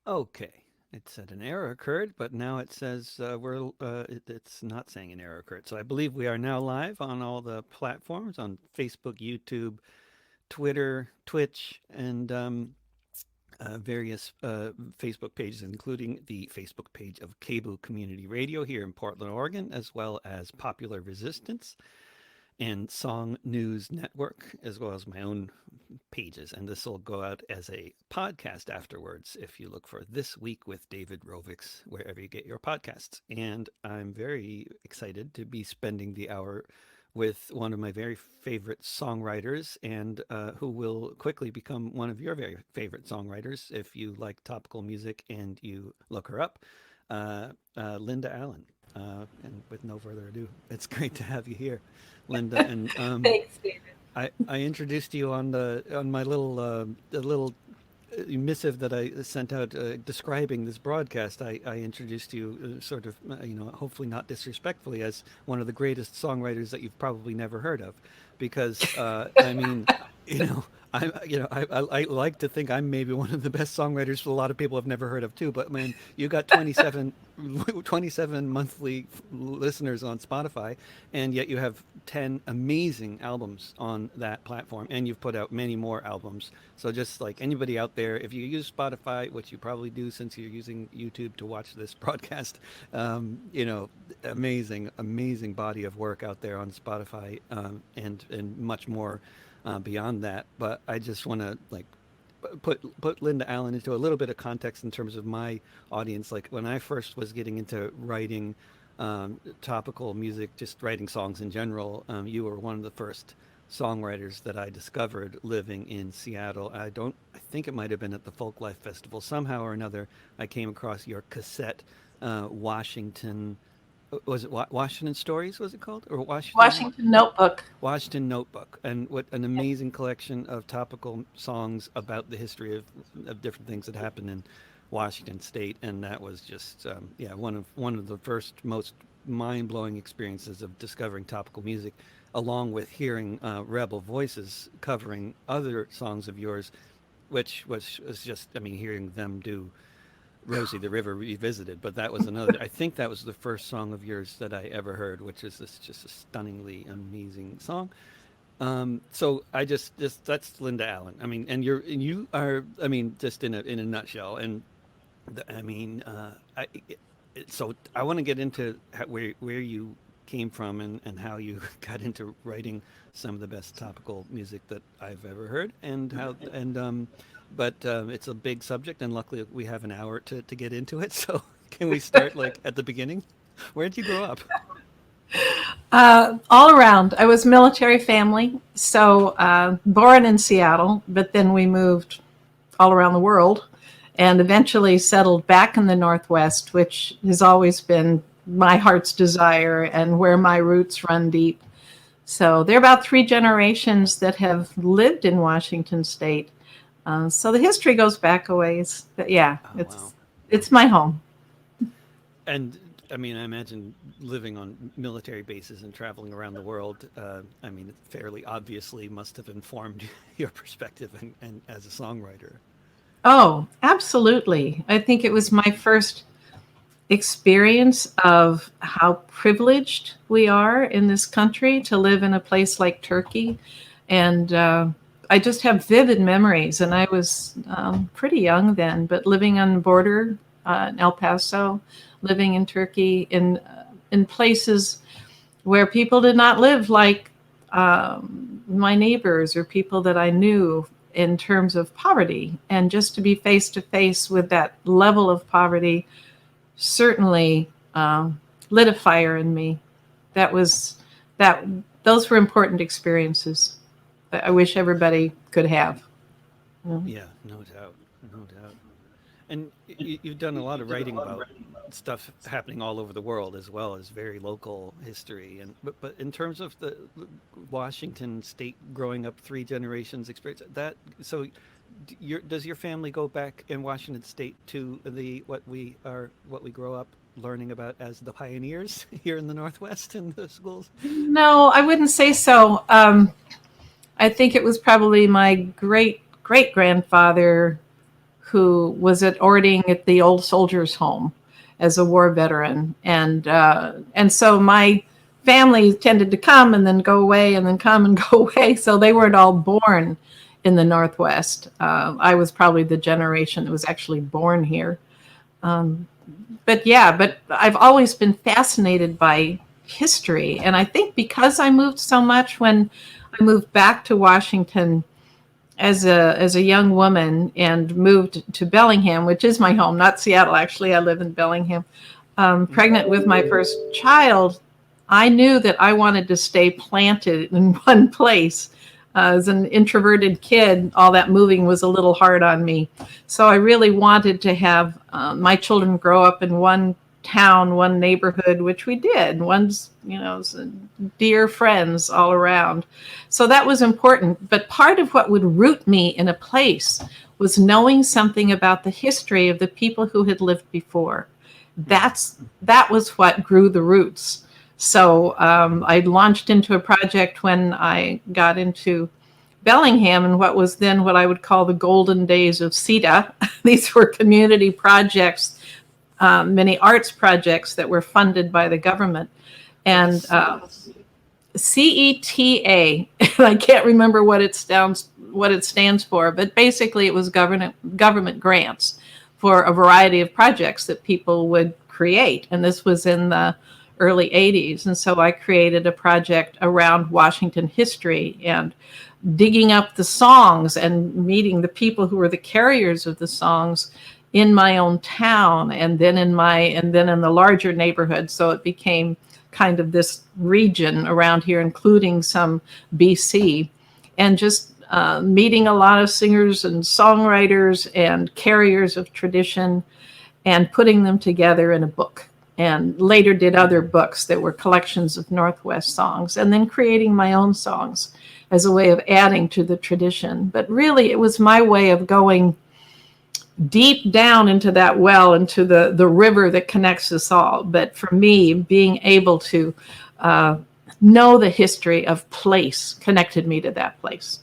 Okay. It said an error occurred, but now it says it's not saying an error occurred. So I believe we are now live on all the platforms on Facebook, YouTube, Twitter, Twitch, and various Facebook pages, including the Facebook page of Cable Community Radio here in Portland, Oregon, as well as Popular Resistance and Song News Network, as well as my own pages. And this will go out as a podcast afterwards if you look for This Week with David Rovix, wherever you get your podcasts. And I'm very excited to be spending the hour with one of my very favorite songwriters and who will quickly become one of your very favorite songwriters if you like topical music and you look her up, Linda Allen. And with no further ado, it's great to have you here, Linda. And Thanks, David. I introduced you on my little the little missive that I sent out describing this broadcast. I introduced you sort of hopefully not disrespectfully as one of the greatest songwriters that you've probably never heard of, because I mean you know I like to think I'm maybe one of the best songwriters a lot of people have never heard of too. But man, you got 27 monthly listeners on Spotify, and yet you have 10 amazing albums on that platform, and you've put out many more albums. So just like anybody out there, if you use Spotify, which you probably do since you're using YouTube to watch this broadcast, amazing body of work out there on Spotify, and much more beyond that. But I just want to like put Linda Allen into a little bit of context in terms of my audience. Like when I first was getting into writing topical music, just writing songs in general, you were one of the first songwriters that I discovered living in Seattle. I think it might have been at the Folk Life Festival. Somehow or another, I came across your cassette, Washington. Was it Washington Stories? Was it called, or Washington? Washington Notebook. Washington Notebook, and what an amazing collection of topical songs about the history of different things that happened in Washington State, and that was just one of the first most mind blowing experiences of discovering topical music, along with hearing rebel voices covering other songs of yours, which was just, I mean, hearing them do Rosie the River Revisited, but that was another. I think that was the first song of yours that I ever heard, which is this just a stunningly amazing song. So I just that's Linda Allen. I mean, and you are. I mean, just in a nutshell. And I mean, so I want to get into where you came from and how you got into writing some of the best topical music that I've ever heard, and how and but it's a big subject, and luckily we have an hour to get into it. So can we start like at the beginning? Where did you grow up? All around. I was military family, so born in Seattle, but then we moved all around the world and eventually settled back in the Northwest, which has always been my heart's desire and where my roots run deep. So there are about 3 generations that have lived in Washington State. So the history goes back a ways. But yeah, Oh wow! it's my home. And I mean, I imagine living on military bases and traveling around the world. I mean, it fairly obviously must have informed your perspective and as a songwriter. Oh, absolutely. I think it was my first experience of how privileged we are in this country to live in a place like Turkey. And I just have vivid memories. And I was pretty young then, but living on the border in El Paso, living in Turkey, in places where people did not live like my neighbors or people that I knew in terms of poverty. And just to be face to face with that level of poverty certainly lit a fire in me. That was that. Those were important experiences that I wish everybody could have. Yeah, no doubt, no doubt. And you've done a lot of writing about stuff happening all over the world as well as very local history. And but in terms of the Washington State growing up 3 generations experience, that so does your family go back in Washington State to the what we grow up learning about as the pioneers here in the Northwest in the schools? No, I wouldn't say so. I think it was probably my great great grandfather who was at ordering at the old soldiers' home as a war veteran, and so my family tended to come and then go away and then come and go away. So they weren't all born in the Northwest. I was probably the generation that was actually born here. But I've always been fascinated by history. And I think because I moved so much, when I moved back to Washington as a young woman and moved to Bellingham, which is my home, not Seattle, actually. I live in Bellingham. Pregnant with my first child, I knew that I wanted to stay planted in one place. As an introverted kid, all that moving was a little hard on me. So I really wanted to have my children grow up in one town, one neighborhood, which we did. One's, dear friends all around. So that was important. But part of what would root me in a place was knowing something about the history of the people who had lived before. That was what grew the roots. So I launched into a project when I got into Bellingham and what was then what I would call the golden days of CETA. These were community projects, many arts projects that were funded by the government. And CETA, I can't remember what it stands for, but basically it was government grants for a variety of projects that people would create. And this was in the early 80s. And so I created a project around Washington history and digging up the songs and meeting the people who were the carriers of the songs in my own town and then in the larger neighborhood. So it became kind of this region around here, including some BC, and just meeting a lot of singers and songwriters and carriers of tradition and putting them together in a book. And later did other books that were collections of Northwest songs, and then creating my own songs as a way of adding to the tradition. But really, it was my way of going deep down into that well, into the river that connects us all. But for me, being able to know the history of place connected me to that place.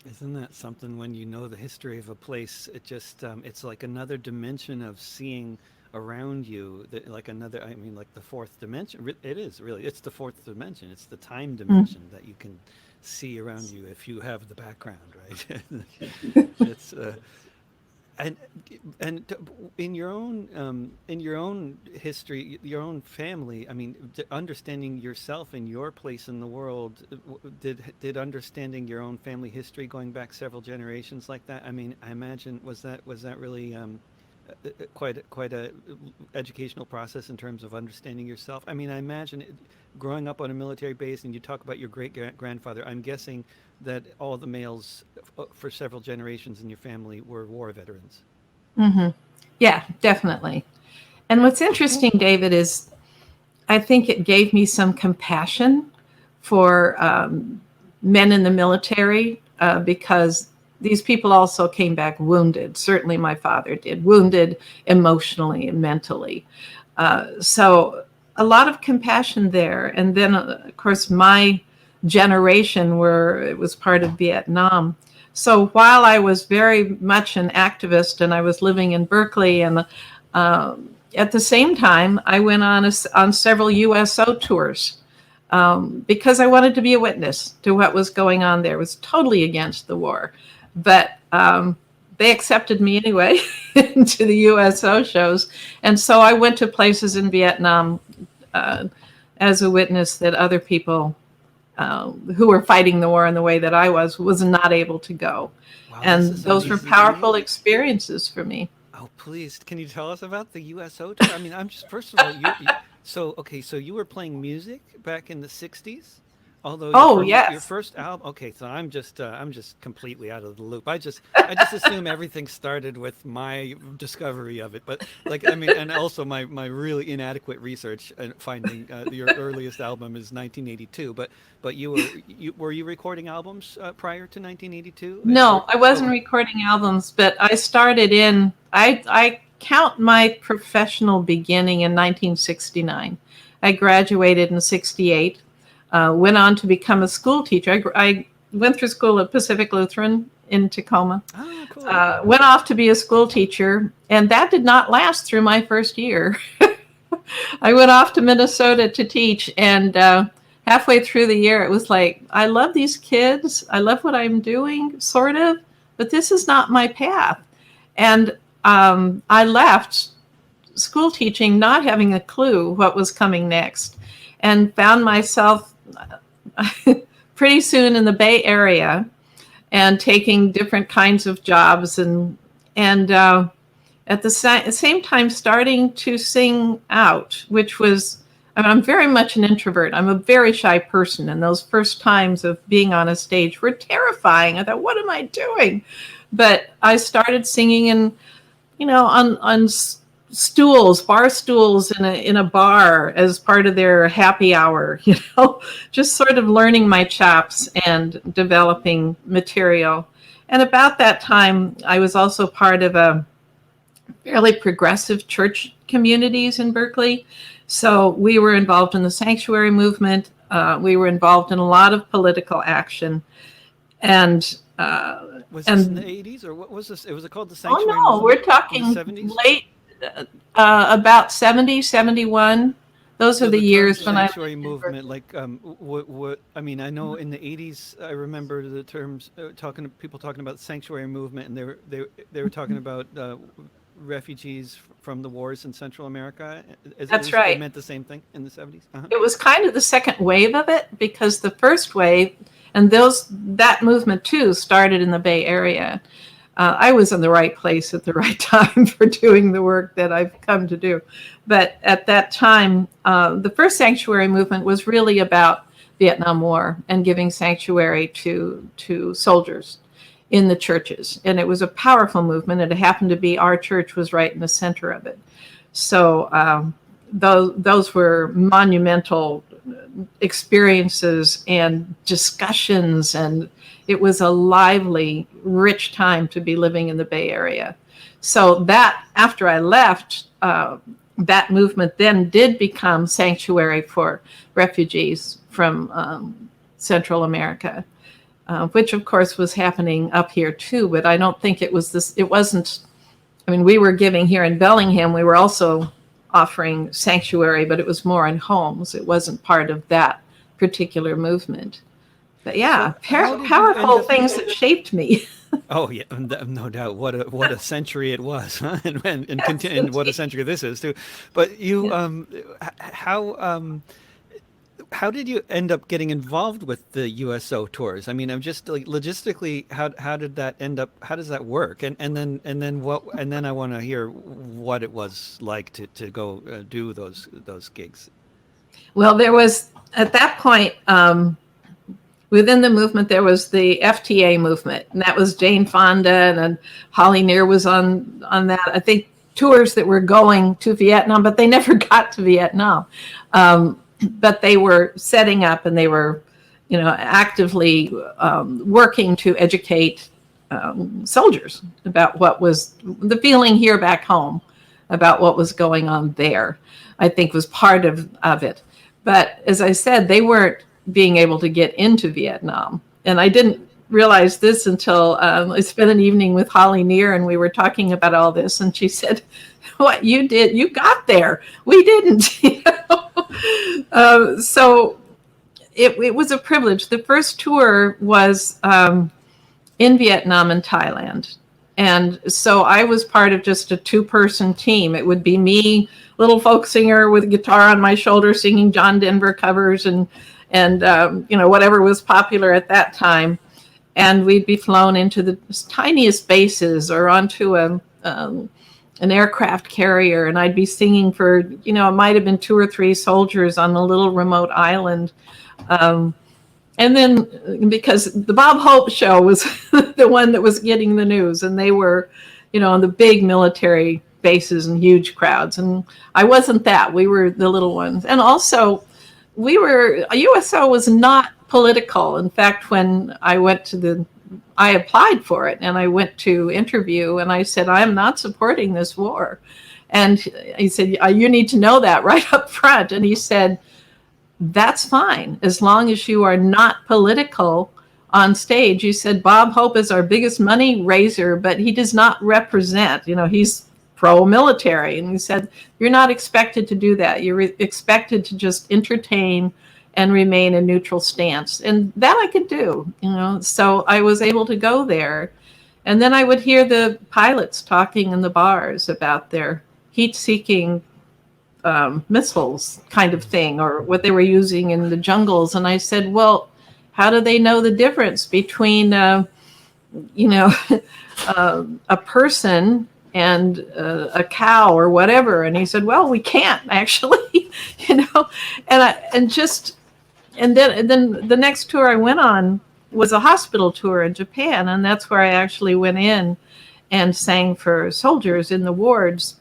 Isn't that something? When you know the history of a place, it just it's like another dimension of seeing around you, like the fourth dimension. It is really, it's the fourth dimension. It's the time dimension that you can see around you if you have the background, right? It's and in your own history, your own family. I mean, understanding yourself and your place in the world. Did understanding your own family history going back several generations like that? I mean, I imagine was that really quite a educational process in terms of understanding yourself. I mean, I imagine growing up on a military base, and you talk about your great grandfather. I'm guessing that all the males for several generations in your family were war veterans. Mm-hmm. Yeah, definitely. And what's interesting, David, is I think it gave me some compassion for men in the military because these people also came back wounded. Certainly my father did, wounded emotionally and mentally. So a lot of compassion there. And then, of course, my generation it was part of Vietnam. So while I was very much an activist and I was living in Berkeley, and at the same time, I went on several USO tours because I wanted to be a witness to what was going on there. It was totally against the war. But they accepted me anyway to the USO shows. And so I went to places in Vietnam as a witness that other people who were fighting the war in the way that I was not able to go. Wow, and those were powerful experiences for me. Oh, please, can you tell us about the USO tour? I mean, I'm just, first of all, so you were playing music back in the 60s? Although yes. Your first album. Okay, so I'm just completely out of the loop. I just assume everything started with my discovery of it. But and also my really inadequate research and finding your earliest album is 1982. But were you recording albums prior to 1982? No, I wasn't recording albums, but I started I count my professional beginning in 1969. I graduated in 68. Went on to become a school teacher. I went through school at Pacific Lutheran in Tacoma. Oh, cool. Went off to be a school teacher, and that did not last through my first year. I went off to Minnesota to teach, and halfway through the year, it was like, I love these kids. I love what I'm doing, sort of, but this is not my path. And I left school teaching not having a clue what was coming next, and found myself pretty soon in the Bay Area and taking different kinds of jobs, and at the same time starting to sing out, which was, I mean, I'm very much an introvert. I'm a very shy person, and those first times of being on a stage were terrifying. I thought, what am I doing? But I started singing in, on stools, bar stools in a bar as part of their happy hour, just sort of learning my chops and developing material. And about that time, I was also part of a fairly progressive church communities in Berkeley. So we were involved in the sanctuary movement. We were involved in a lot of political action. And was this in the 80s, or what was this? Was it called the sanctuary movement? movement? We're talking late, about 70, 71. Those are the years when I... Sanctuary movement, like, what, I mean, I know in the 80s, I remember the terms, people talking about sanctuary movement, and they were talking about refugees from the wars in Central America. That's right. It meant the same thing in the 70s? Uh-huh. It was kind of the second wave of it, because the first wave, and that movement too started in the Bay Area. I was in the right place at the right time for doing the work that I've come to do. But at that time, the first sanctuary movement was really about Vietnam War and giving sanctuary to soldiers in the churches. And it was a powerful movement. It happened to be our church was right in the center of it. So those were monumental experiences and discussions, and it was a lively, rich time to be living in the Bay Area. So that, after I left, that movement then did become sanctuary for refugees from Central America, which of course was happening up here too, but I don't think it wasn't, I mean, we were giving here in Bellingham, we were also offering sanctuary, but it was more in homes. It wasn't part of that particular movement. But yeah, so powerful things that shaped me. Oh yeah, no doubt. What a century it was, huh? and what a century this is too. But you, how did you end up getting involved with the USO tours? I mean, I'm just like logistically, how did that end up? How does that work? And then I want to hear what it was like to go do those gigs. Well, there was at that point within the movement there was the FTA movement, and that was Jane Fonda and Holly Near was on that. I think tours that were going to Vietnam, but they never got to Vietnam. But they were setting up, and they were, actively working to educate soldiers about what was the feeling here back home, about what was going on there, I think was part of it. But as I said, they weren't being able to get into Vietnam. And I didn't realize this until I spent an evening with Holly Near, and we were talking about all this. And she said, what you did, you got there. We didn't. So it was a privilege. The first tour was in Vietnam and Thailand. And so I was part of just a 2-person team. It would be me, little folk singer with a guitar on my shoulder, singing John Denver covers and whatever was popular at that time. And we'd be flown into the tiniest bases or onto an aircraft carrier, and I'd be singing for, it might have been 2 or 3 soldiers on a little remote island. And then because the Bob Hope show was the one that was getting the news, and they were, on the big military bases and huge crowds. And I wasn't that. We were the little ones. And also USO was not political. In fact, when I applied for it and I went to interview, and I said, I'm not supporting this war. And he said, you need to know that right up front. And he said, that's fine, as long as you are not political on stage. He said, Bob Hope is our biggest money raiser, but he does not represent, he's pro-military. And he said, you're not expected to do that. You're expected to just entertain and remain a neutral stance. And that I could do, So I was able to go there. And then I would hear the pilots talking in the bars about their heat-seeking missiles kind of thing, or what they were using in the jungles. And I said, well, how do they know the difference between, a person and a cow or whatever? And he said, well, we can't actually, and then the next tour I went on was a hospital tour in Japan. And that's where I actually went in and sang for soldiers in the wards.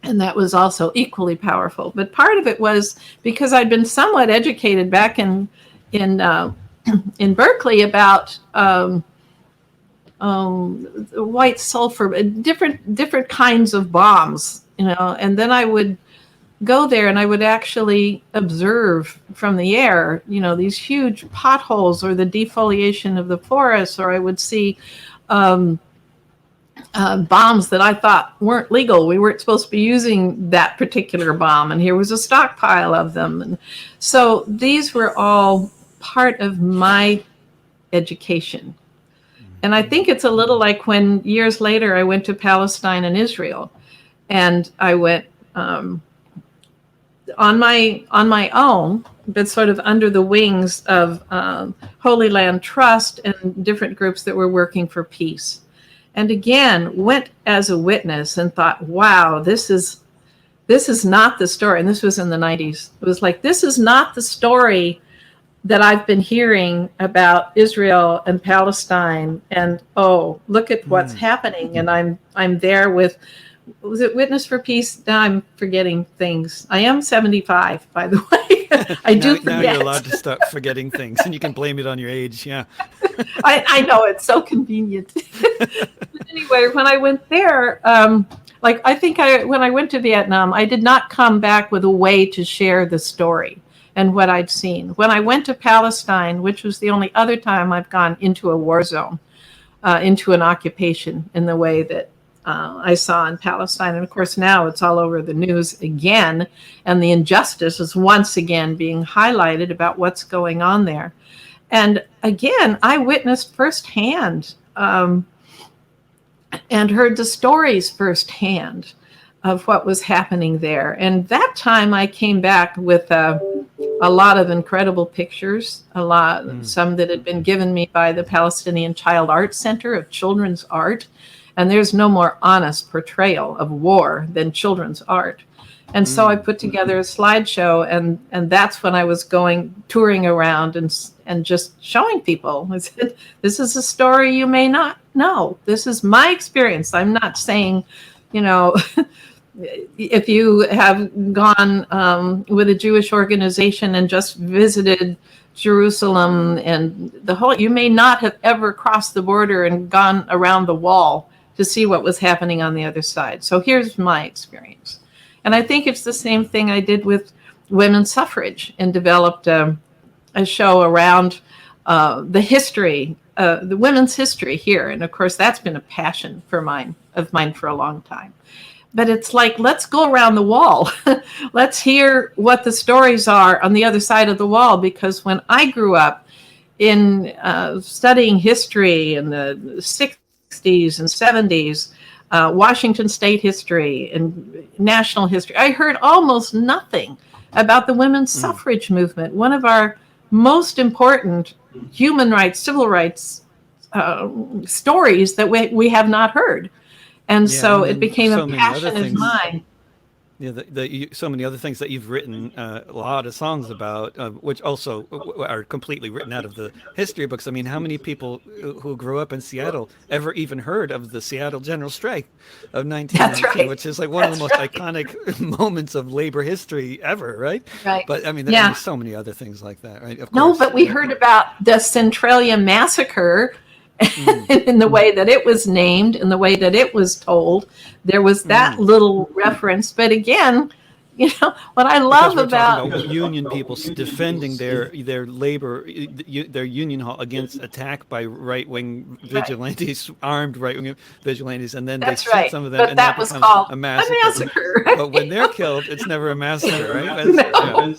And that was also equally powerful. But part of it was because I'd been somewhat educated back in Berkeley about white sulfur, different kinds of bombs, and then I would go there and I would actually observe from the air, these huge potholes or the defoliation of the forests, or I would see bombs that I thought weren't legal. We weren't supposed to be using that particular bomb, and here was a stockpile of them. And so these were all part of my education. And I think it's a little like when years later I went to Palestine and Israel, and I went on my own, but sort of under the wings of Holy Land Trust and different groups that were working for peace. And again, went as a witness and thought, wow, this is not the story. And this was in the 90s. It was like, this is not the story that I've been hearing about Israel and Palestine. And oh, look at what's happening. And I'm there with, was it Witness for Peace? Now I'm forgetting things. I am 75, by the way. I do forget. Now you're allowed to start forgetting things, and you can blame it on your age. Yeah. I know, it's so convenient. But anyway, when I went there, I think when I went to Vietnam, I did not come back with a way to share the story and what I'd seen. When I went to Palestine, which was the only other time I've gone into a war zone, into an occupation in the way that I saw in Palestine. And of course, now it's all over the news again. And the injustice is once again being highlighted about what's going on there. And again, I witnessed firsthand and heard the stories firsthand of what was happening there. And that time I came back with a lot of incredible pictures, some that had been given me by the Palestinian Child Art Center of children's art. And there's no more honest portrayal of war than children's art. And so I put together a slideshow, and that's when I was touring around and just showing people. I said, this is a story you may not know. This is my experience. I'm not saying, if you have gone with a Jewish organization and just visited Jerusalem and you may not have ever crossed the border and gone around the wall to see what was happening on the other side. So here's my experience. And I think it's the same thing I did with women's suffrage and developed a show around the history, the women's history here. And of course, that's been a passion of mine for a long time. But it's like, let's go around the wall. Let's hear what the stories are on the other side of the wall. Because when I grew up in studying history in the 60s and 70s, Washington state history and national history, I heard almost nothing about the women's suffrage movement, one of our most important human rights, civil rights stories that we have not heard. And so it became a passion of mine. Yeah, so many other things that you've written a lot of songs about, which also are completely written out of the history books. I mean, how many people who grew up in Seattle ever even heard of the Seattle General Strike of 1919, which is like one of the most iconic moments of labor history ever, right? Right. But I mean, there's so many other things like that, right? Of no, course. But we heard about the Centralia Massacre in the way that it was named, in the way that it was told. There was that little reference. But again, What I Because love we're about talking about union people defending their labor, their union hall against attack by right-wing right, vigilantes, armed right-wing vigilantes, and then they that's shoot right. some of them, But and that that was becomes called a a massacre. massacre. But when they're killed, it's never a massacre, right? Yeah. No.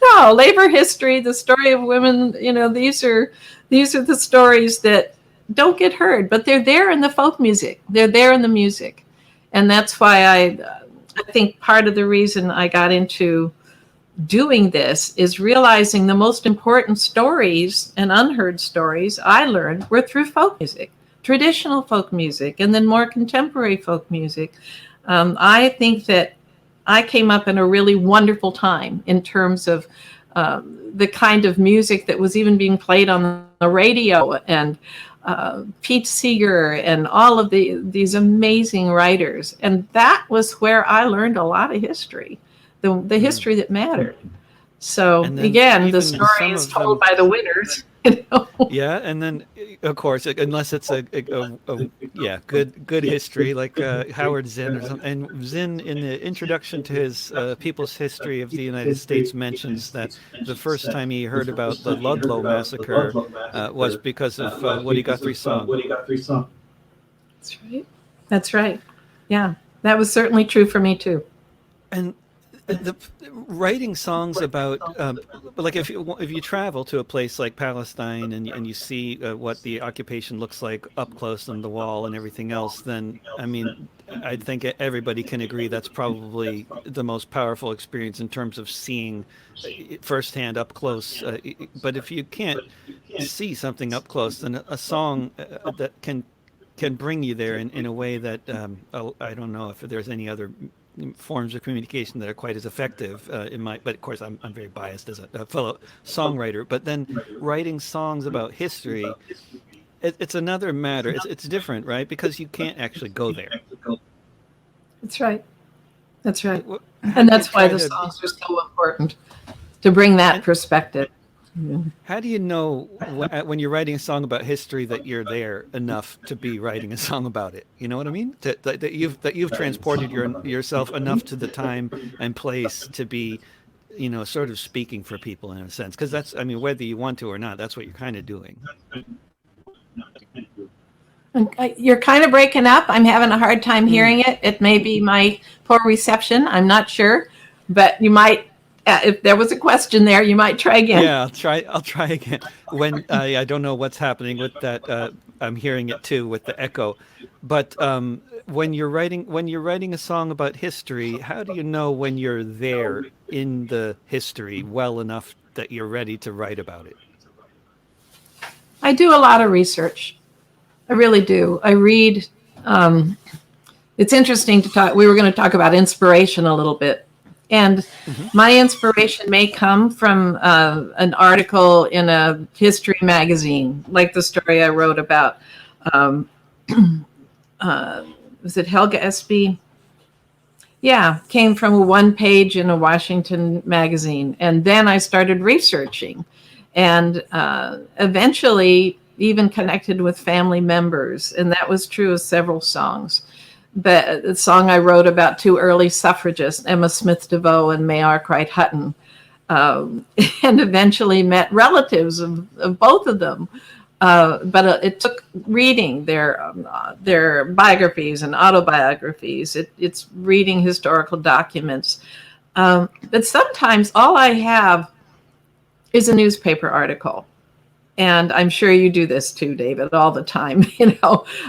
No, labor history, the story of women, these are the stories that don't get heard, but they're there in the folk music. They're there in the music. And that's why I think part of the reason I got into doing this is realizing the most important stories and unheard stories I learned were through folk music, traditional folk music, and then more contemporary folk music. I think that I came up in a really wonderful time in terms of the kind of music that was even being played on the radio, and Pete Seeger and all of these amazing writers. And that was where I learned a lot of history, the history that mattered. So And then again, the even story some is of told them, by the winners. You know? yeah, and then of course, unless it's yeah, good history like Howard Zinn or something. And Zinn, in the introduction to his People's History of the United States, mentions that the first time he heard about the Ludlow massacre was because of Woody Guthrie's song. That's right. That's right. Yeah, that was certainly true for me too. And the writing songs about like if you travel to a place like Palestine and you see what the occupation looks like up close on the wall and everything else, then I mean I think everybody can agree that's probably the most powerful experience in terms of seeing it firsthand up close. But if you can't see something up close, then a song that can bring you there in a way that I don't know if there's any other forms of communication that are quite as effective but of course I'm very biased as a fellow songwriter, but then writing songs about history, it's another matter. It's different, right? Because you can't actually go there. That's right. That's right. How And do you that's why try the to songs are so important, to bring that and perspective. how do you know when you're writing a song about history that you're there enough to be writing a song about it? You know what I mean? That you've transported yourself enough to the time and place to be, sort of speaking for people in a sense. Because that's, I mean, whether you want to or not, that's what you're kind of doing. You're kind of breaking up. I'm having a hard time Mm. hearing it. It may be my poor reception. I'm not sure, but you might, if there was a question there, you might try again. Yeah, I'll try again. When I don't know what's happening with that. I'm hearing it too with the echo. But when you're writing a song about history, how do you know when you're there in the history well enough that you're ready to write about it? I do a lot of research. I really do. I read. It's interesting to talk. We were going to talk about inspiration a little bit. And Hmm. my inspiration may come from an article in a history magazine, like the story I wrote about. Um, was it Helga Espy? Yeah, came from a one page in a Washington magazine. And then I started researching and eventually even connected with family members. And that was true of several songs. But the song I wrote about two early suffragists, Emma Smith DeVoe and May Arkwright Hutton, and eventually met relatives of both of them. But it took reading their biographies and autobiographies. It's reading historical documents. But sometimes all I have is a newspaper article. And I'm sure you do this too, David, all the time,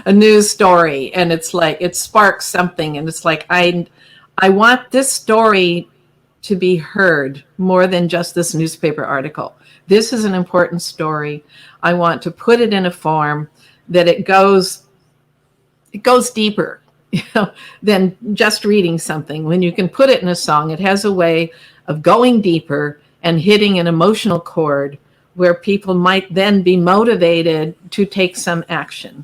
a news story, and it's like, it sparks something. And it's like, I want this story to be heard more than just this newspaper article. This is an important story. I want to put it in a form that it goes deeper, than just reading something. When you can put it in a song, it has a way of going deeper and hitting an emotional chord where people might then be motivated to take some action.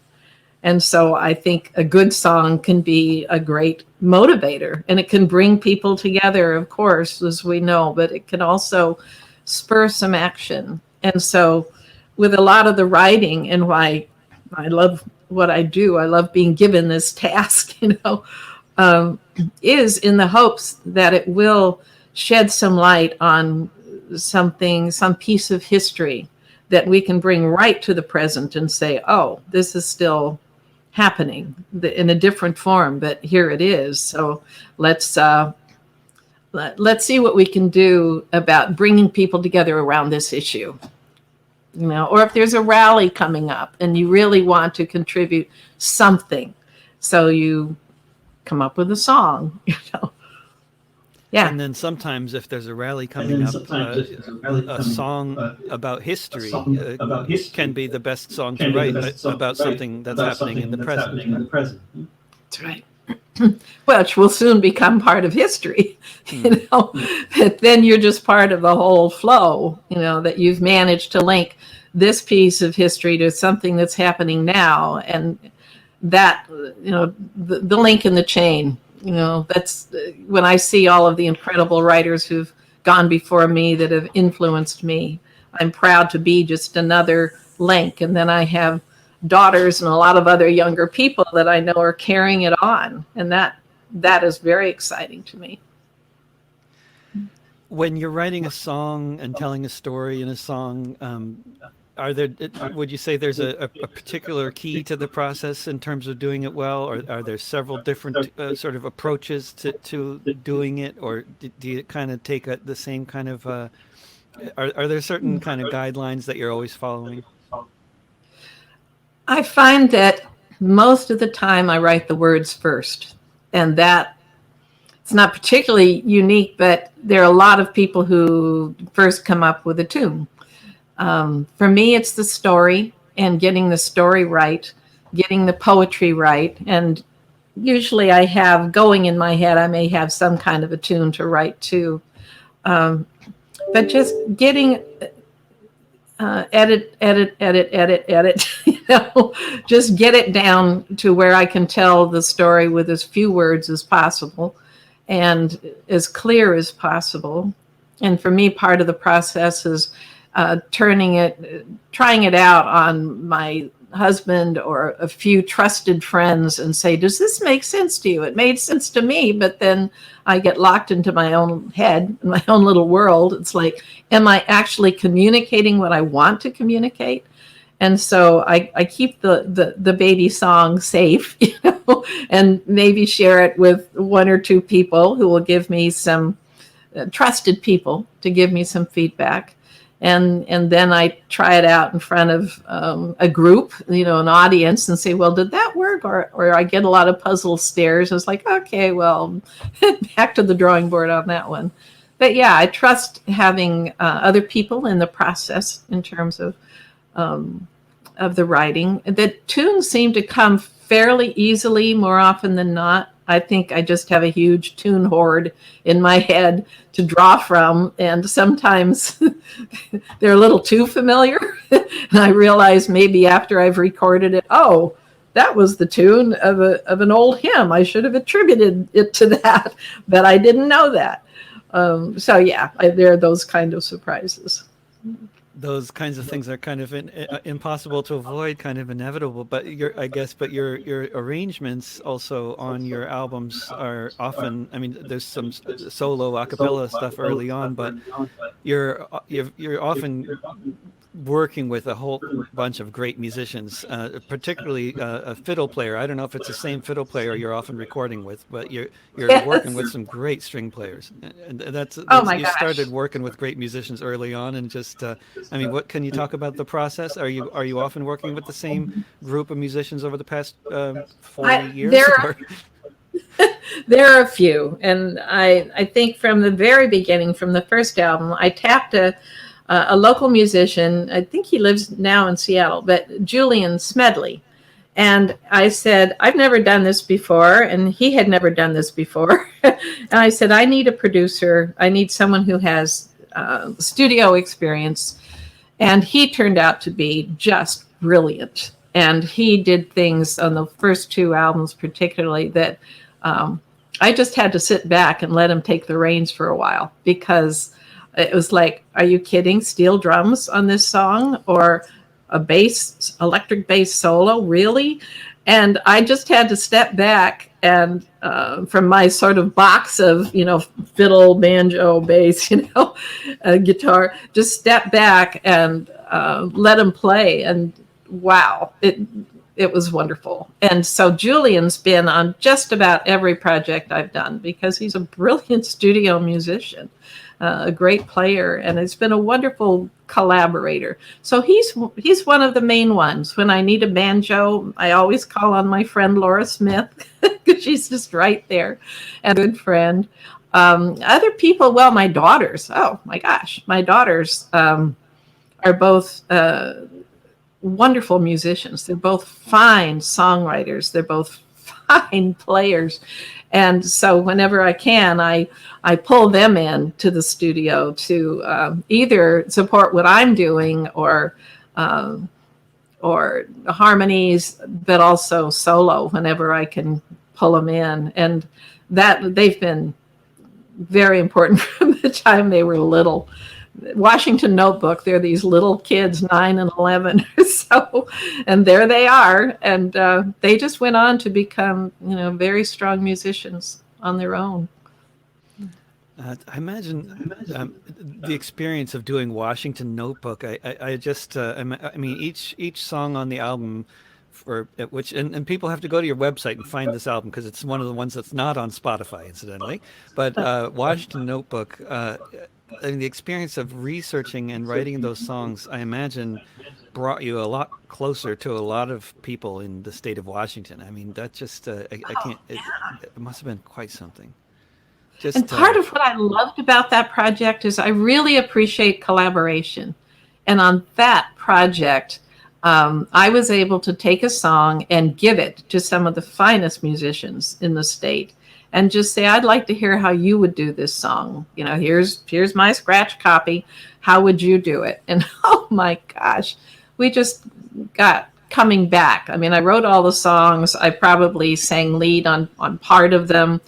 And so I think a good song can be a great motivator, and it can bring people together, of course, as we know, but it can also spur some action. And so with a lot of the writing, and why I love what I do, I love being given this task, is in the hopes that it will shed some light on something, some piece of history that we can bring right to the present and say, oh, this is still happening in a different form, but here it is. So let's see what we can do about bringing people together around this issue. You know, or if there's a rally coming up and you really want to contribute something, so you come up with a song, you know. Yeah. And then sometimes if there's a rally coming up, a song about history can be the best song to write about something that's happening in the present. That's right. Which will soon become part of history, you know, that then you're just part of the whole flow, you know, that you've managed to link this piece of history to something that's happening now. And that, you know, the link in the chain, you know, that's when I see all of the incredible writers who've gone before me that have influenced me. I'm proud to be just another link. And then I have daughters and a lot of other younger people that I know are carrying it on. And that is very exciting to me. When you're writing a song and telling a story in a song, would you say there's a particular key to the process in terms of doing it well, or are there several different sort of approaches to doing it, or do you kind of take the same kind of, are there certain kind of guidelines that you're always following? I find that most of the time I write the words first, and that it's not particularly unique, but there are a lot of people who first come up with a tune. For me, it's the story and getting the story right, getting the poetry right. And usually I have going in my head, I may have some kind of a tune to write to. But just getting edit, you know, just get it down to where I can tell the story with as few words as possible and as clear as possible. And for me, part of the process is trying it out on my husband or a few trusted friends and say, does this make sense to you? It made sense to me, but then I get locked into my own head, my own little world. It's like, am I actually communicating what I want to communicate? And so I keep the baby song safe, you know, and maybe share it with one or two people who will give me some trusted people to give me some feedback. And then I try it out in front of a group, you know, an audience, and say, well, did that work? Or I get a lot of puzzle stares. It's like, okay, well, back to the drawing board on that one. But yeah, I trust having other people in the process in terms of the writing. The tunes seem to come fairly easily more often than not. I think I just have a huge tune hoard in my head to draw from, and sometimes they're a little too familiar. And I realize maybe after I've recorded it, oh, that was the tune of an old hymn. I should have attributed it to that, but I didn't know that. So yeah, there are those kind of surprises. Those kinds of things are kind of impossible to avoid, kind of inevitable. But your arrangements also on your albums are often, I mean, there's some solo a cappella stuff early on, but you're often working with a whole bunch of great musicians, particularly a fiddle player. I don't know if it's the same fiddle player you're often recording with, but you're Yes. working with some great string players. And that's Oh my you gosh. started working with great musicians early on, and just I mean, what can you talk about the process? Are you often working with the same group of musicians over the past 40 years? There are a few, and I think from the very beginning, from the first album, I tapped a local musician. I think he lives now in Seattle, but Julian Smedley. And I said, I've never done this before. And he had never done this before. And I said, I need a producer. I need someone who has studio experience. And he turned out to be just brilliant. And he did things on the first two albums, particularly, that I just had to sit back and let him take the reins for a while, because it was like, are you kidding? Steel drums on this song, or a bass, electric bass solo? Really? And I just had to step back and from my sort of box of, fiddle, banjo, bass, guitar, just step back and let him play. And wow, it was wonderful. And so Julian's been on just about every project I've done because he's a brilliant studio musician, a great player, and it's been a wonderful collaborator. So he's one of the main ones. When I need a banjo, I always call on my friend Laura Smith because she's just right there, and a good friend. Other people, well, my daughters. Oh my gosh, my daughters are both wonderful musicians. They're both fine songwriters. They're both fine players. And so whenever I can, I pull them in to the studio to either support what I'm doing or harmonies, but also solo whenever I can pull them in. And that they've been very important from the time they were little. Washington Notebook, they're these little kids, 9 and 11 or so, and there they are. And they just went on to become, very strong musicians on their own. I imagine the experience of doing Washington Notebook. I just, I mean, each song on the album, for which, and people have to go to your website and find this album because it's one of the ones that's not on Spotify, incidentally. But Washington Notebook. I mean, the experience of researching and writing those songs, I imagine, brought you a lot closer to a lot of people in the state of Washington. I mean, that just, I can't, it must have been quite something. And part of what I loved about that project is I really appreciate collaboration. And on that project, I was able to take a song and give it to some of the finest musicians in the state. And just say, I'd like to hear how you would do this song. Here's my scratch copy. How would you do it? And oh my gosh, we just got coming back. I mean, I wrote all the songs. I probably sang lead on part of them,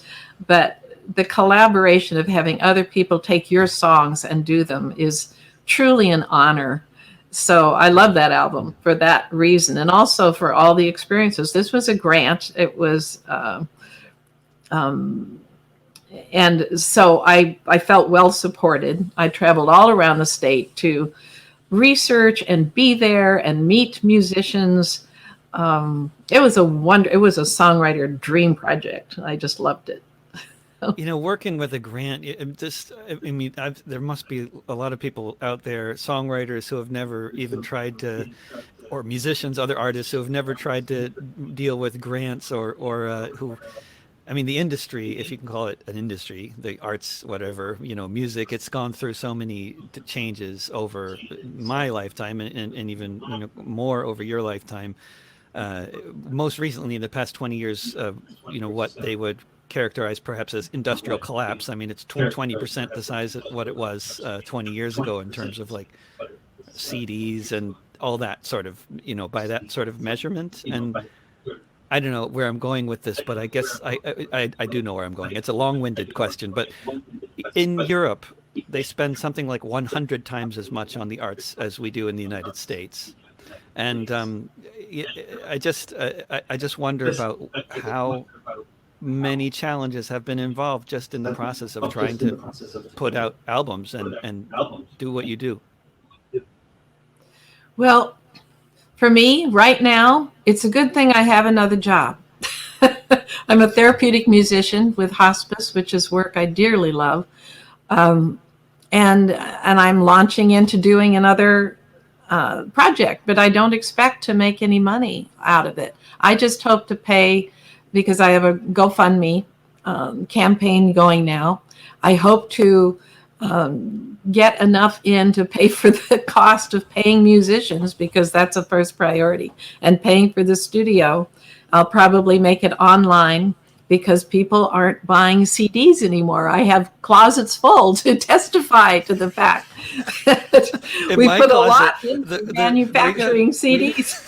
but the collaboration of having other people take your songs and do them is truly an honor. So I love that album for that reason, and also for all the experiences. This was a grant. It was. And so I felt well supported. I traveled all around the state to research and be there and meet musicians. It was a songwriter dream project. I just loved it. Working with a grant, there must be a lot of people out there, songwriters who have never even tried to, or musicians, other artists who have never tried to deal with grants or who. I mean, the industry, if you can call it an industry, the arts, whatever, music, it's gone through so many changes over my lifetime and even more over your lifetime. Most recently, in the past 20 years, what they would characterize perhaps as industrial collapse. I mean, it's 20% the size of what it was 20 years ago in terms of like CDs and all that sort of, by that sort of measurement. And I don't know where I'm going with this, but I guess I do know where I'm going. It's a long-winded question, but in Europe, they spend something like 100 times as much on the arts as we do in the United States. And I just wonder about how many challenges have been involved just in the process of trying to put out albums and do what you do. Well, for me, right now, it's a good thing I have another job. I'm a therapeutic musician with hospice, which is work I dearly love. And I'm launching into doing another project, but I don't expect to make any money out of it. I just hope to pay, because I have a GoFundMe campaign going now. I hope to get enough in to pay for the cost of paying musicians, because that's a first priority, and paying for the studio. I'll probably make it online because people aren't buying CDs anymore. I have closets full to testify to the fact In We my put a closet, lot into manufacturing CDs.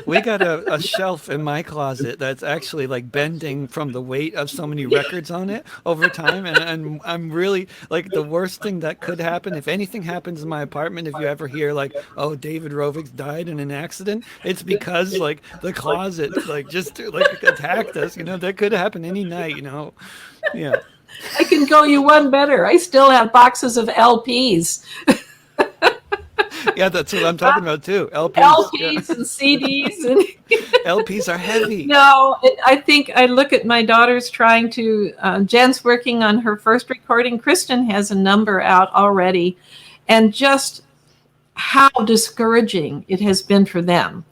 we got a shelf in my closet that's actually like bending from the weight of so many records on it over time. And I'm really like the worst thing that could happen if anything happens in my apartment. If you ever hear like, oh, David Rovix died in an accident, it's because like the closet like just like attacked us. You know, that could happen any night. You know, yeah. I can go you one better. I still have boxes of LPs. Yeah, that's what I'm talking about too. LPs. Yeah. LPs and CDs. And LPs are heavy. no, I think I look at my daughters trying to, Jen's working on her first recording. Kristen has a number out already. And just how discouraging it has been for them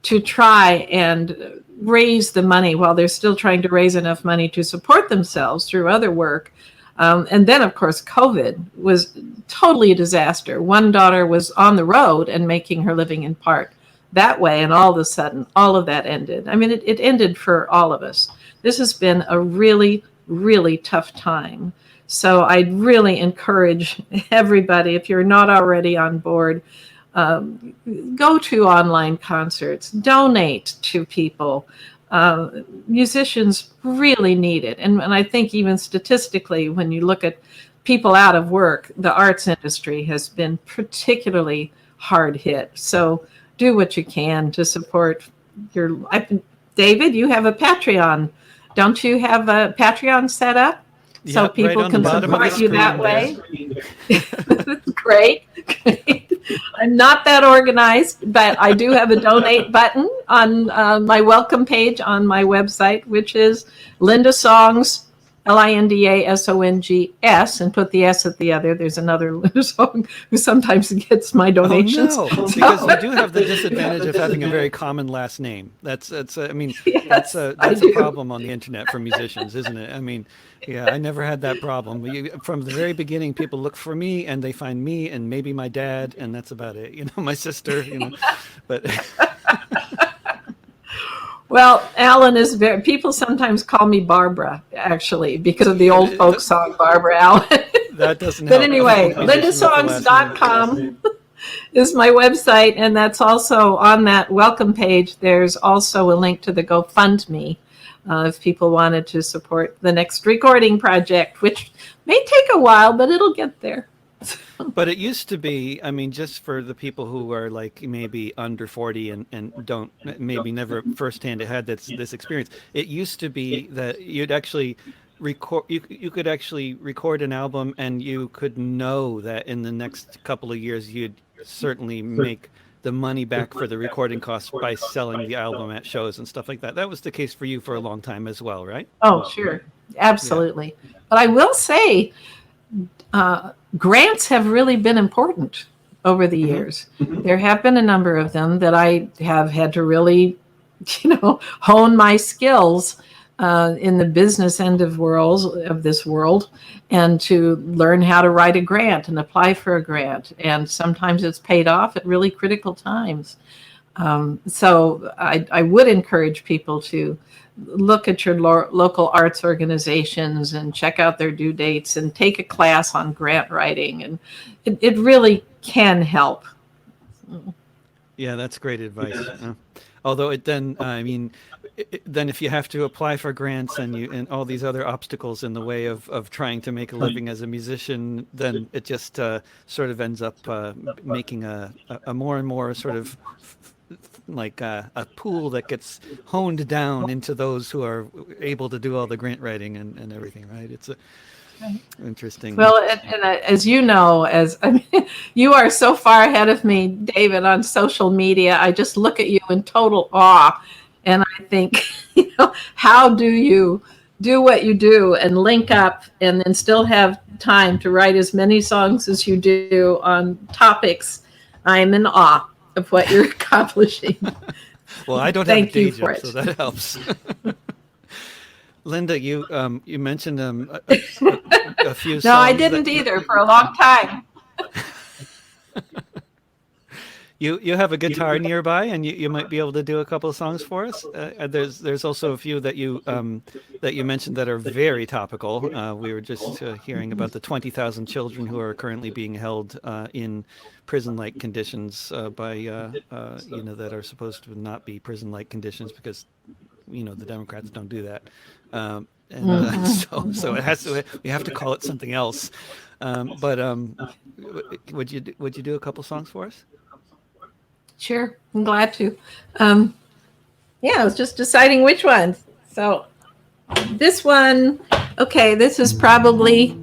to try and raise the money while they're still trying to raise enough money to support themselves through other work. And then, of course, COVID was totally a disaster. One daughter was on the road and making her living in part that way. And all of a sudden, all of that ended. I mean, it ended for all of us. This has been a really, really tough time. So I'd really encourage everybody, if you're not already on board, go to online concerts, donate to people. Musicians really need it. And I think even statistically, when you look at people out of work, the arts industry has been particularly hard hit. So do what you can to support David, you have a Patreon. Don't you have a Patreon set up? So Yep, people right on the can bottom of the support you that screen way. That's great. I'm not that organized, but I do have a donate button on my welcome page on my website, which is Linda Songs, LINDASONGS, and put the S at the other. There's another Linda Song who sometimes gets my donations. Oh no, because we do have the disadvantage of having a very common last name. That's I mean, Yes, that's a problem on the internet for musicians, isn't it? I mean, yeah, I never had that problem. From the very beginning, people look for me and they find me and maybe my dad, and that's about it. You know, my sister. You know, but. Well, Alan is very, people sometimes call me Barbara, actually, because of the old folk song, Barbara Allen. That doesn't But help. anyway, lindasongs.com is my website, and that's also on that welcome page. There's also a link to the GoFundMe if people wanted to support the next recording project, which may take a while, but it'll get there. But it used to be, I mean, just for the people who are like maybe under 40 and don't maybe never firsthand had this experience, it used to be that you'd actually record, you could actually record an album and you could know that in the next couple of years you'd certainly make the money back for the recording costs by selling the album at shows and stuff like that. That was the case for you for a long time as well, right? Oh, sure. Absolutely. Yeah. But I will say, grants have really been important over the years. Mm-hmm. There have been a number of them that I have had to really, hone my skills in the business end of this world, and to learn how to write a grant and apply for a grant. And sometimes it's paid off at really critical times. So I would encourage people to look at your local arts organizations and check out their due dates and take a class on grant writing. And it really can help. Yeah, that's great advice. Although then if you have to apply for grants and all these other obstacles in the way of trying to make a living as a musician, then it just sort of ends up making a more and more sort of like a pool that gets honed down into those who are able to do all the grant writing and everything, right? It's interesting. Well, and as you know, you are so far ahead of me, David, on social media. I just look at you in total awe, and I think, how do you do what you do and link up and then still have time to write as many songs as you do on topics? I am in awe of what you're accomplishing. Well, I don't have a day job, so that helps. Linda, you mentioned a few songs. No, I didn't either for a long time. You have a guitar nearby, and you might be able to do a couple of songs for us. There's also a few that you mentioned that are very topical. We were just hearing about the 20,000 children who are currently being held in prison-like conditions by that are supposed to not be prison-like conditions because the Democrats don't do that. So it has to. We have to call it something else. But would you do a couple songs for us? Sure, I'm glad to. I was just deciding which ones. So this one, okay, this is probably,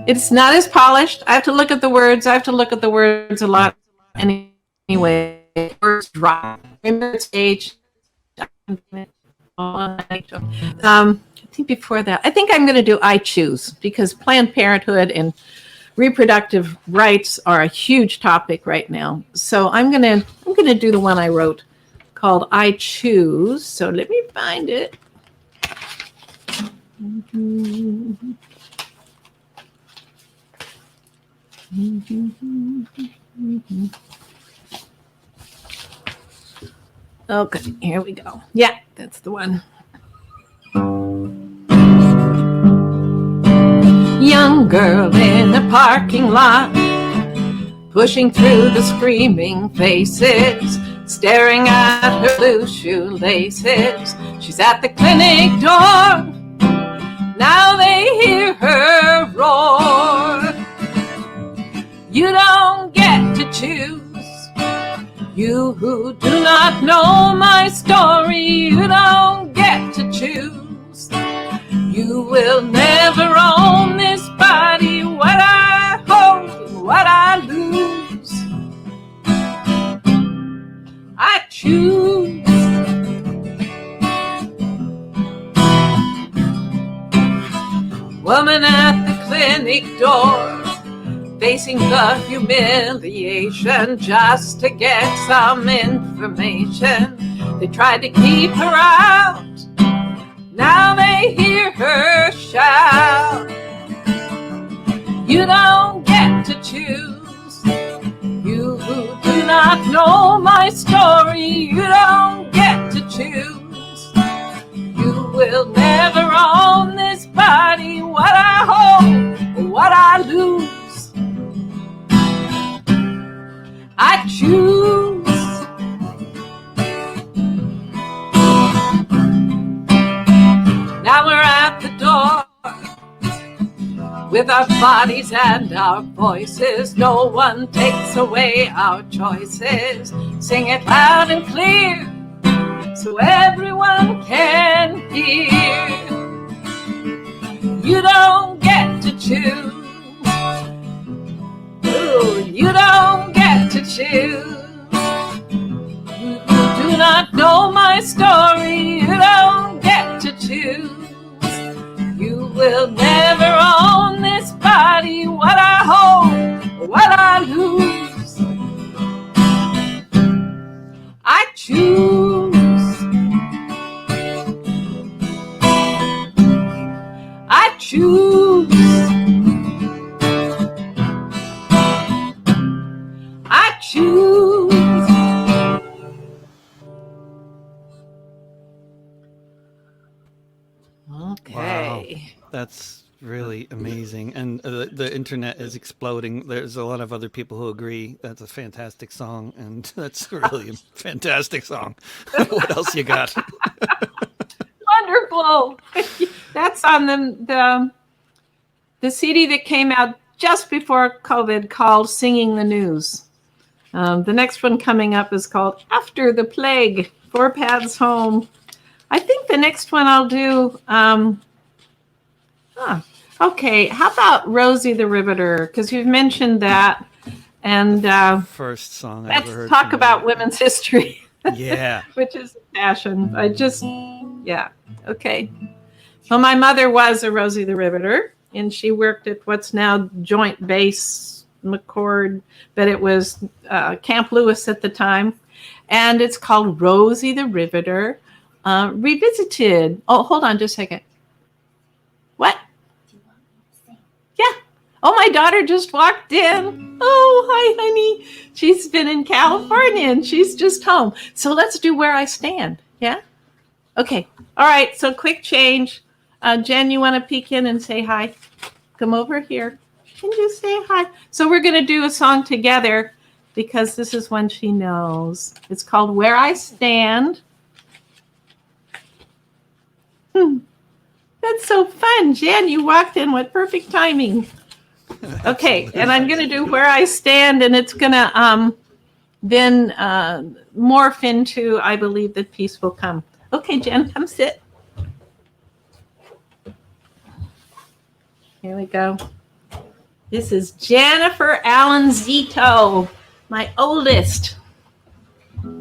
it's not as polished. I have to look at the words. I have to look at the words a lot anyway. Words drop. Remember stage. I think before that, I think I'm going to do I Choose, because Planned Parenthood and reproductive rights are a huge topic right now. So I'm gonna do the one I wrote called I Choose. So let me find it. Okay, here we go. Yeah, that's the one. Young girl in the parking lot, pushing through the screaming faces, staring at her blue shoelaces. She's at the clinic door, now they hear her roar. You don't get to choose, you who do not know my story. You don't get to choose. You will never own this body, what I hold and what I lose. I choose. Woman at the clinic door, facing the humiliation just to get some information. They tried to keep her out, now they hear her shout. You don't get to choose, you who do not know my story. You don't get to choose, you will never own this body, what I hold or what I lose. I choose. Now we're at the door, with our bodies and our voices. No one takes away our choices. Sing it loud and clear, so everyone can hear. You don't get to choose. Ooh, you don't get to choose. You do not know my story. You don't get to choose. You will never own this body, what I hold or what I lose. I choose. I choose. I choose. Okay. Wow, that's really amazing. And the internet is exploding. There's a lot of other people who agree that's a fantastic song, and that's really a fantastic song. What else you got? Wonderful. That's on the CD that came out just before COVID called Singing the News. The next one coming up is called After the Plague, Four Paths Home. I think the next one I'll do, okay, how about Rosie the Riveter? Because you've mentioned that. And First song I let's ever heard talk from about you. women's history. Yeah. Which is a passion. Okay. Well, my mother was a Rosie the Riveter, and she worked at what's now Joint Base McCord, but it was Camp Lewis at the time. And it's called Rosie the Riveter Revisited. Oh, hold on just a second. What? Yeah. Oh, my daughter just walked in. Oh, hi, honey. She's been in California and she's just home. So let's do Where I Stand. Yeah? Okay. All right. So quick change. Jen, you want to peek in and say hi? Come over here and just say hi. So we're going to do a song together because this is one she knows. It's called Where I Stand. That's so fun. Jen, you walked in. What perfect timing. Okay, and I'm going to do Where I Stand, and it's going to then morph into I Believe That Peace Will Come. Okay, Jen, come sit. Here we go. This is Jennifer Allen Zito, my oldest.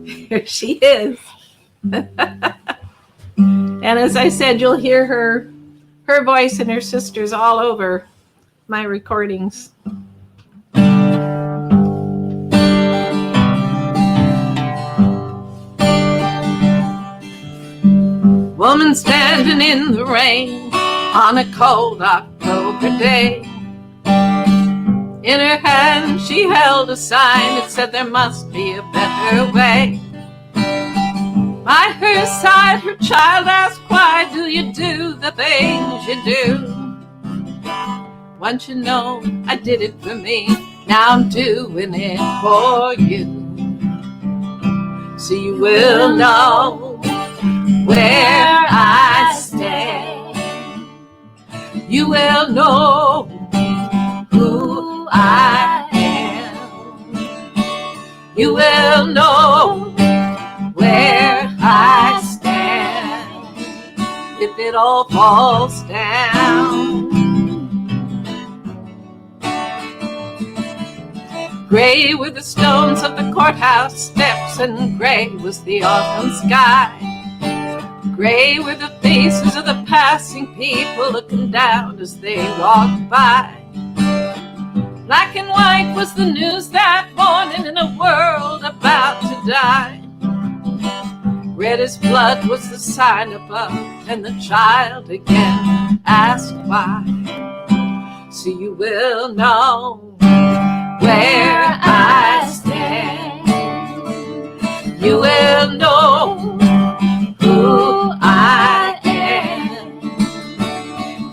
Here she is. And as I said, you'll hear her voice and her sisters all over my recordings. Woman standing in the rain on a cold October day. In her hand she held a sign that said there must be a better way. By her side her child asked, why do you do the things you do? Once you know I did it for me, now I'm doing it for you. So you will know where I stand. You will know who I am. You will know where I stand if it all falls down. Gray were the stones of the courthouse steps, and gray was the autumn sky. Gray were the faces of the passing people looking down as they walked by. Black and white was the news that morning in a world about to die. Red as blood was the sign above, and the child again asked why. So you will know where I stand. You will know who I am.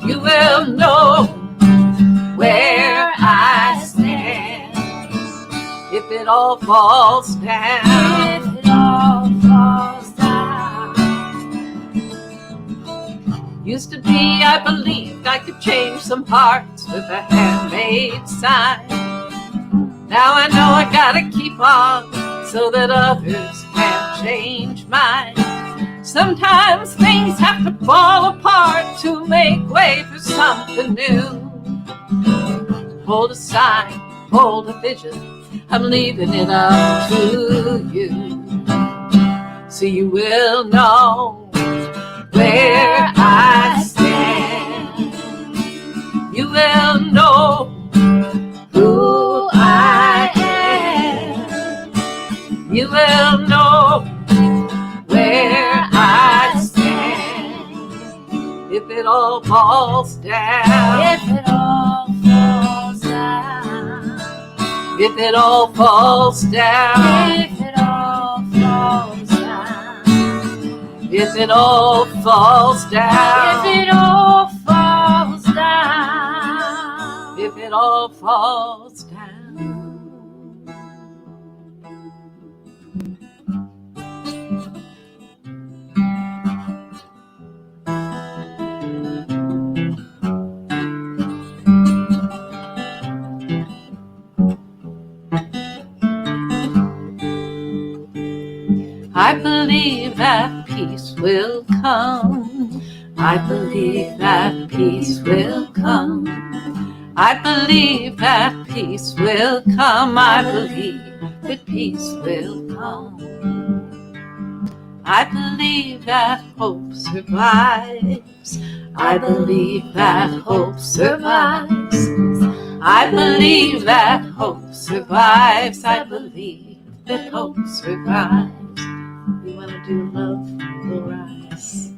You will know where I stand if it all falls down. If it all falls down. Used to be I believed I could change some hearts with a handmade sign. Now I know I gotta keep on so that others can change mine. Sometimes things have to fall apart to make way for something new. Hold a sign, hold a vision, I'm leaving it up to you. So you will know where I stand. You will know who I am. You will know where I stand if it all falls down. If it all falls down. If it all falls down. If it all falls down. If it all falls down. If it all falls down. If it all falls down. I believe that peace will come. I believe that peace will come. I believe that peace will come. I believe that peace will come. I believe that hope survives. I believe that hope survives. I believe that hope survives. I believe that hope survives. You want to do Love Will Rise?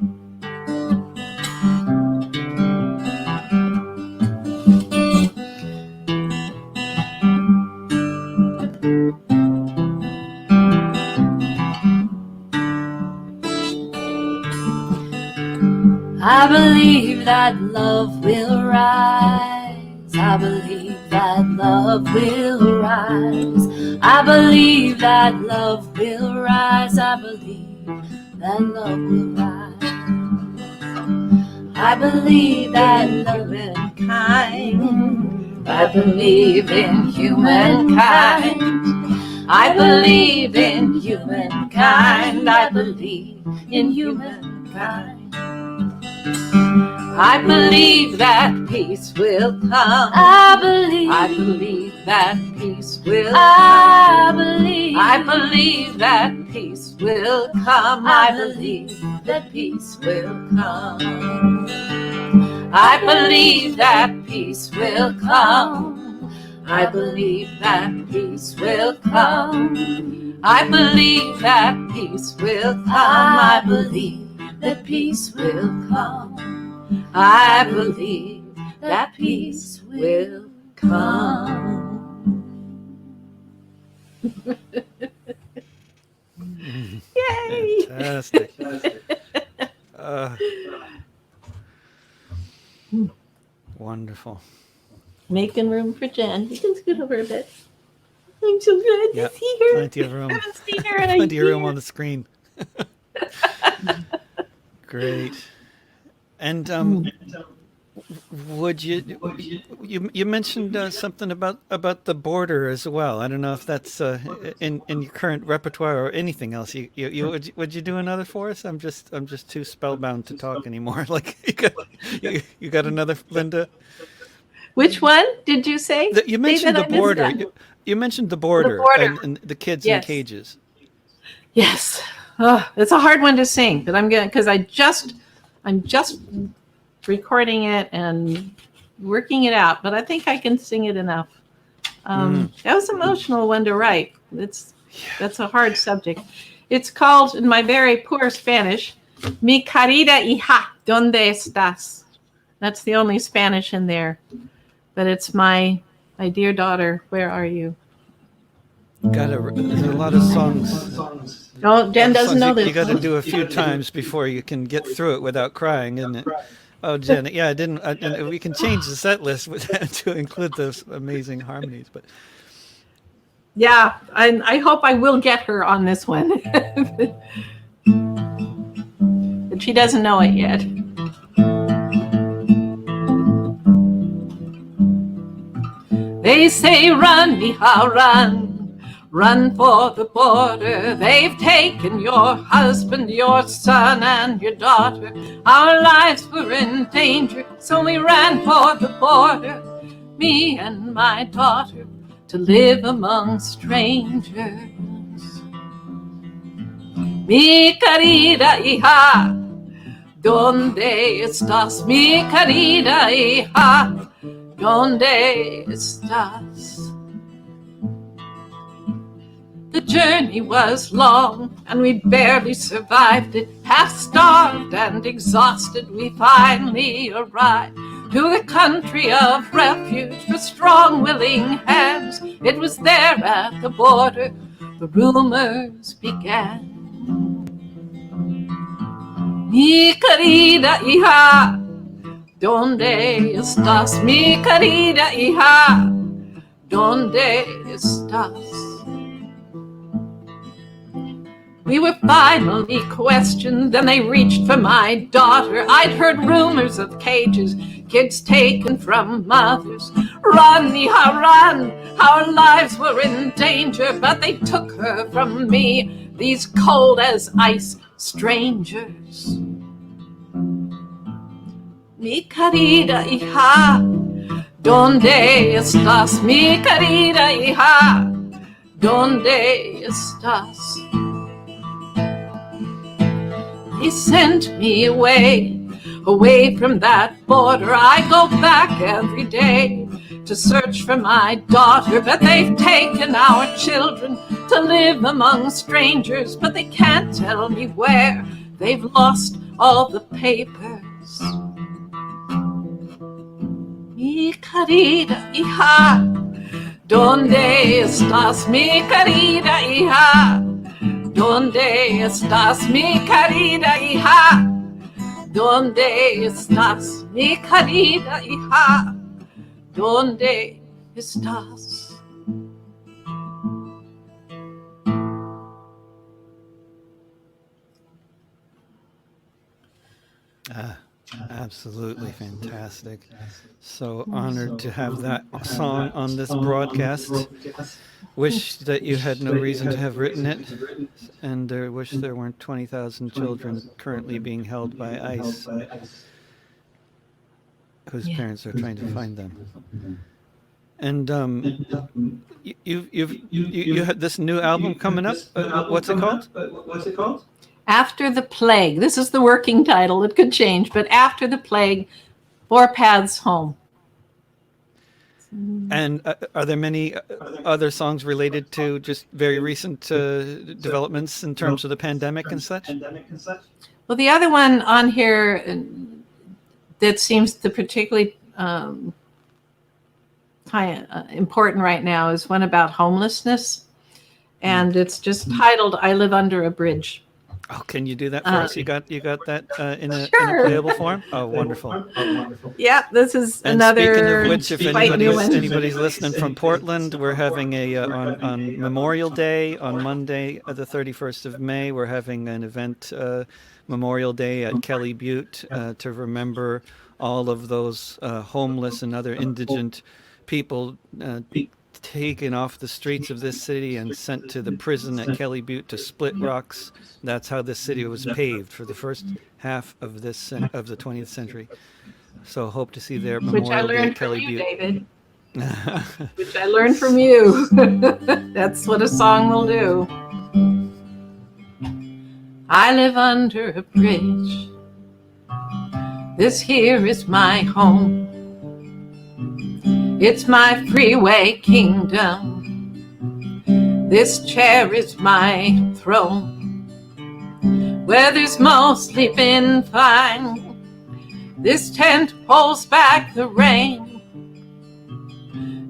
believe that love will rise. I believe that love will rise. I believe that love will rise. I believe that love will rise. I believe that humankind. I believe in humankind. I believe in humankind. I believe in humankind. I believe that peace will come. I believe that peace will come. I believe that peace will come. I believe that peace will come. I believe that peace will come. I believe that peace will come. I believe that peace will come. I believe that peace will come. I believe that peace will come. Yay! Fantastic. Wonderful. Making room for Jen. You can scoot over a bit. I'm so glad to see her. Plenty of room. I haven't seen her in a Plenty of room year. on the screen. Great. And would you mentioned something about the border as well? I don't know if that's in your current repertoire or anything else. Would you do another for us? I'm just too spellbound to talk anymore. Like you got another, Linda? Which one did you say? You mentioned David, the border. You mentioned the border, border. And the kids Yes. in cages. Yes. Oh, it's a hard one to sing, but I'm gonna because I'm just recording it and working it out. But I think I can sing it enough. That was an emotional one to write. That's a hard subject. It's called, in my very poor Spanish, "Mi querida hija, ¿dónde estás?" That's the only Spanish in there, but it's my dear daughter. Where are you? There's a lot of songs. Oh, Jen doesn't know this. You got to do a few times before you can get through it without crying, isn't it? Oh, Jen, yeah, I didn't. And we can change the set list to include those amazing harmonies, but Yeah, I hope I will get her on this one. But she doesn't know it yet. They say run, mija, run. Run for the border. They've taken your husband, your son, and your daughter. Our lives were in danger, so we ran for the border. Me and my daughter, to live among strangers. Mi querida hija, ¿dónde estás? Mi querida hija, ¿dónde estás? The journey was long, and we barely survived it. Half starved and exhausted, we finally arrived to the country of refuge for strong, willing hands. It was there at the border the rumors began. Mi querida hija, ¿dónde estás? Mi querida hija, ¿dónde estás? We were finally questioned, and they reached for my daughter. I'd heard rumors of cages, kids taken from mothers. Run, hija, run! Our lives were in danger, but they took her from me, these cold as ice strangers. Mi querida hija, ¿dónde estás? Mi querida hija, ¿dónde estás? He sent me away from that border. I go back every day to search for my daughter, but they've taken our children to live among strangers, but they can't tell me where. They've lost all the papers. Mi querida hija, ¿dónde estás? Mi querida hija, ¿dónde estás? Mi querida hija, ¿Dónde estás, mi querida hija? ¿Dónde estás? Absolutely fantastic. So honored to have that song on this broadcast. Wish that you had no reason to have written it, and wish there weren't 20,000 children currently being held by ICE whose parents are trying to find them. And you had this new album coming up. What's it called? After the Plague. This is the working title. It could change, but After the Plague, Four Paths Home. And are there many other songs related to just very recent developments in terms of the pandemic and such? Well, the other one on here that seems to particularly important right now is one about homelessness. And it's just titled, I Live Under a Bridge. Oh, can you do that for us? You got that in a Sure. playable form? Oh, wonderful. Yeah, this is And another speaking of which, if quite new one. anybody's listening from Portland, we're having on Memorial Day, on Monday, the 31st of May, we're having an event, Memorial Day at Kelly Butte, to remember all of those homeless and other indigent people taken off the streets of this city and sent to the prison at Kelly Butte to split rocks. That's how this city was paved for the first half of the 20th century. So hope to see their Memorial Day at Kelly Butte. David. Which I learned from you. That's what a song will do. I live under a bridge. This here is my home. It's my freeway kingdom. This chair is my throne. Weather's mostly been fine. This tent pulls back the rain.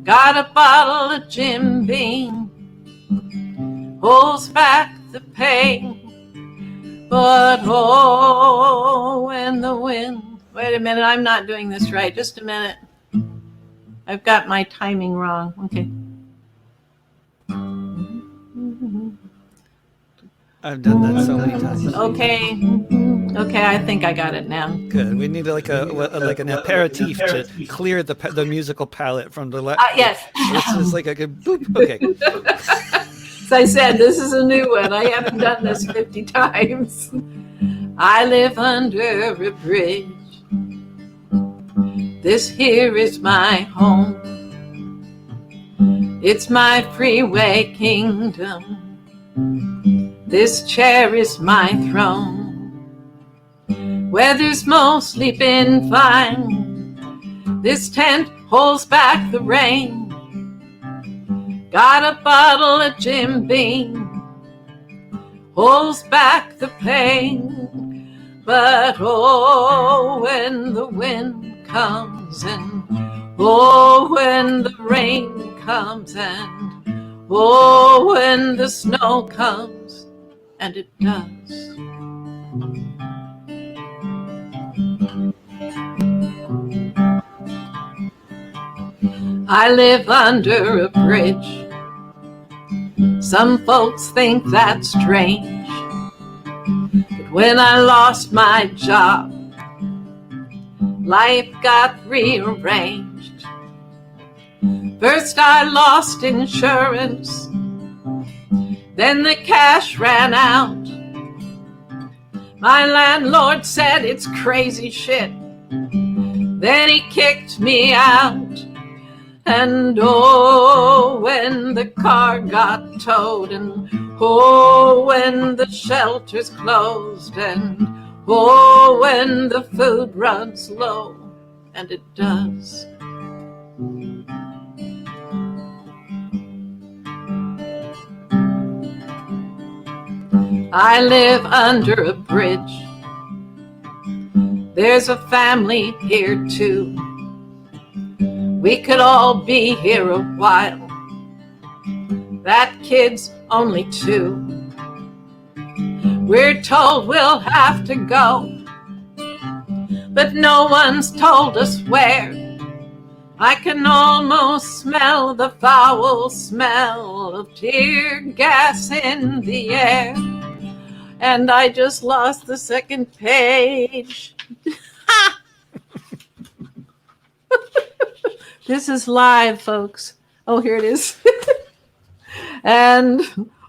Got a bottle of Jim Beam. Pulls back the pain. But oh, when the wind... Wait a minute, I'm not doing this right. Just a minute. I've got my timing wrong. Okay. I've done that so many times. Okay, I think I got it now. Good. We need like an aperitif to clear the musical palette from the left. Yes. This is like a good boop. Okay. As I said, this is a new one. I haven't done this 50 times. I live under a bridge. This here is my home. It's my freeway kingdom. This chair is my throne. Weather's mostly been fine. This tent holds back the rain. Got a bottle of Jim Beam. Holds back the pain. But oh, when the wind comes and oh, when the rain comes and oh, when the snow comes, and it does. I live under a bridge. Some folks think that's strange, but when I lost my job, life got rearranged. First I lost insurance, then the cash ran out. My landlord said it's crazy shit, then he kicked me out. And oh, when the car got towed, and oh, when the shelters closed, and oh, when the food runs low, and it does. I live under a bridge. There's a family here too. We could all be here a while. That kid's only 2. We're told we'll have to go. but no one's told us where. I can almost smell the foul smell of tear gas in the air. And I just lost the second page. This is live, folks. Oh, here it is. And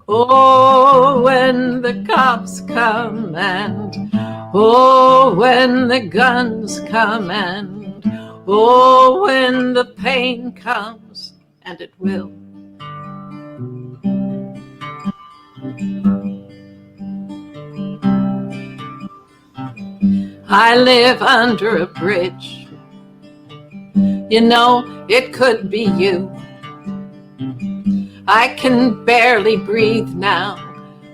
oh, when the cops come, and oh, when the guns come, and oh, when the pain comes, and it will. I live under a bridge. You know, it could be you. I can barely breathe now.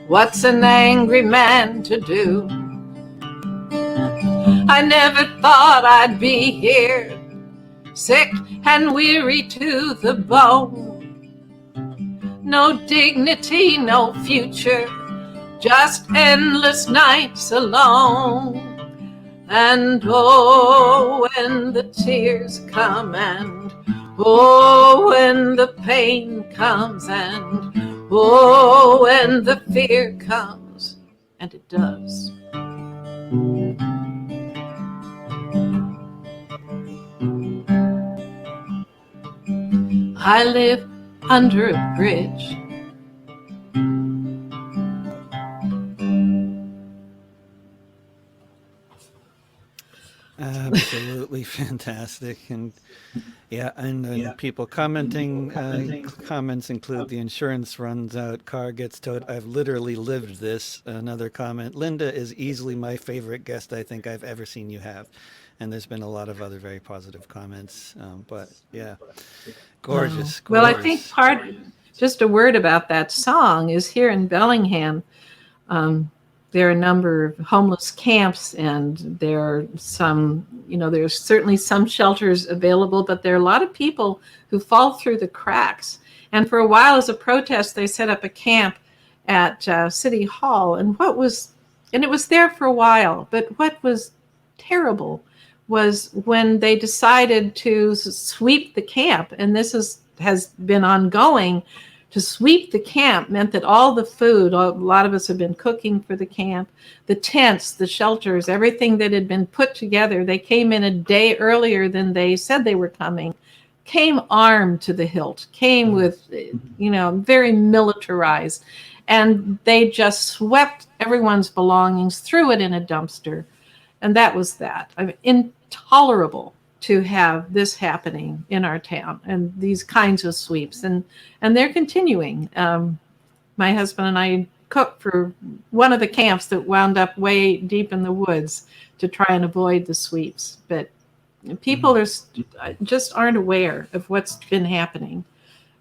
What's an angry man to do? I never thought I'd be here, sick and weary to the bone. No dignity, no future, just endless nights alone. And oh, when the tears come, and oh, when the pain comes, and oh, when the fear comes, and it does. I live under a bridge. Absolutely fantastic. And yeah, and people commenting, comments include the insurance runs out, car gets towed. I've literally lived this. Another comment, Linda is easily my favorite guest I think I've ever seen you have. And there's been a lot of other very positive comments. But yeah, gorgeous. Well, I think just a word about that song is here in Bellingham. There are a number of homeless camps, and there are some, there's certainly some shelters available, but there are a lot of people who fall through the cracks. And for a while, as a protest, they set up a camp at City Hall. And it was there for a while, but what was terrible was when they decided to sweep the camp, and this has been ongoing. To sweep the camp meant that all the food, a lot of us have been cooking for the camp, the tents, the shelters, everything that had been put together, they came in a day earlier than they said they were coming, came armed to the hilt, came with, very militarized. And they just swept everyone's belongings, threw it in a dumpster. And that was that. I mean, intolerable to have this happening in our town and these kinds of sweeps. And they're continuing. My husband and I cooked for one of the camps that wound up way deep in the woods to try and avoid the sweeps. But people just aren't aware of what's been happening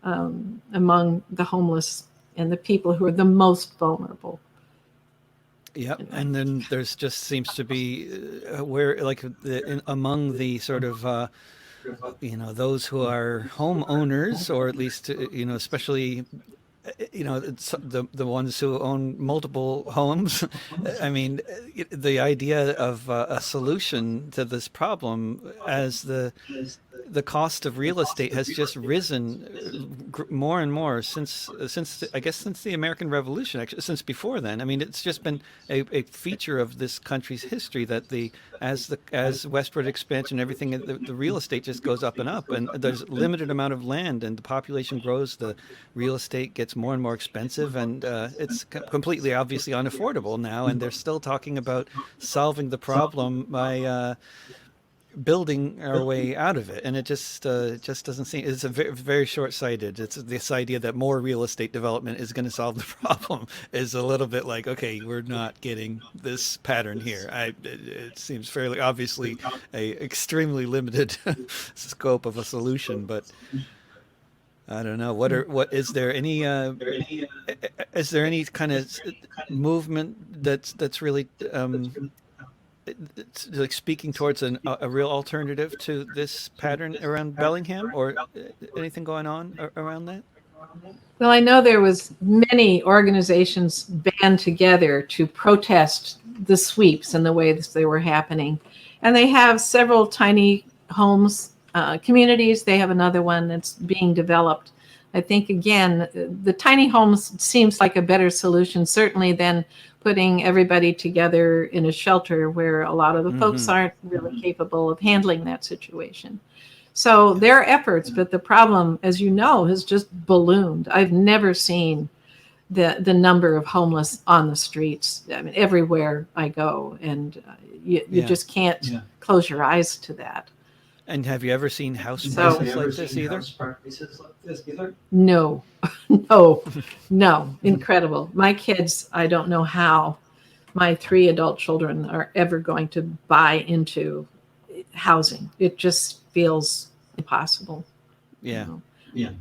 among the homeless and the people who are the most vulnerable. Yep, and then there's just seems to be among the sort of those who are homeowners, or at least especially it's the ones who own multiple homes. I mean, the idea of a solution to this problem, as the cost of real estate has just risen more and more since the American Revolution, actually, since before then. I mean, it's just been a feature of this country's history that as westward expansion, everything, the real estate just goes up and up, and there's limited amount of land, and the population grows, the real estate gets more and more expensive, and it's completely obviously unaffordable now, and they're still talking about solving the problem by building our way out of it, and it just doesn't seem. It's a very, very short-sighted. It's this idea that more real estate development is going to solve the problem is a little bit like, okay, we're not getting this pattern here. It seems fairly obviously a extremely limited scope of a solution, but I don't know. Is there any kind of movement that's really it's like speaking towards a real alternative to this pattern around Bellingham, or anything going on around that? Well, I know there was many organizations band together to protest the sweeps and the way that they were happening. And they have several tiny homes, communities. They have another one that's being developed. I think, again, the tiny homes seems like a better solution, certainly, than putting everybody together in a shelter where a lot of the folks aren't really capable of handling that situation. So there are efforts, but the problem, as you know, has just ballooned. I've never seen the number of homeless on the streets. I mean, everywhere I go, and you just can't close your eyes to that. And have you ever seen house prices like this either? No, no, incredible. My kids, I don't know how my 3 adult children are ever going to buy into housing. It just feels impossible. Yeah. You know?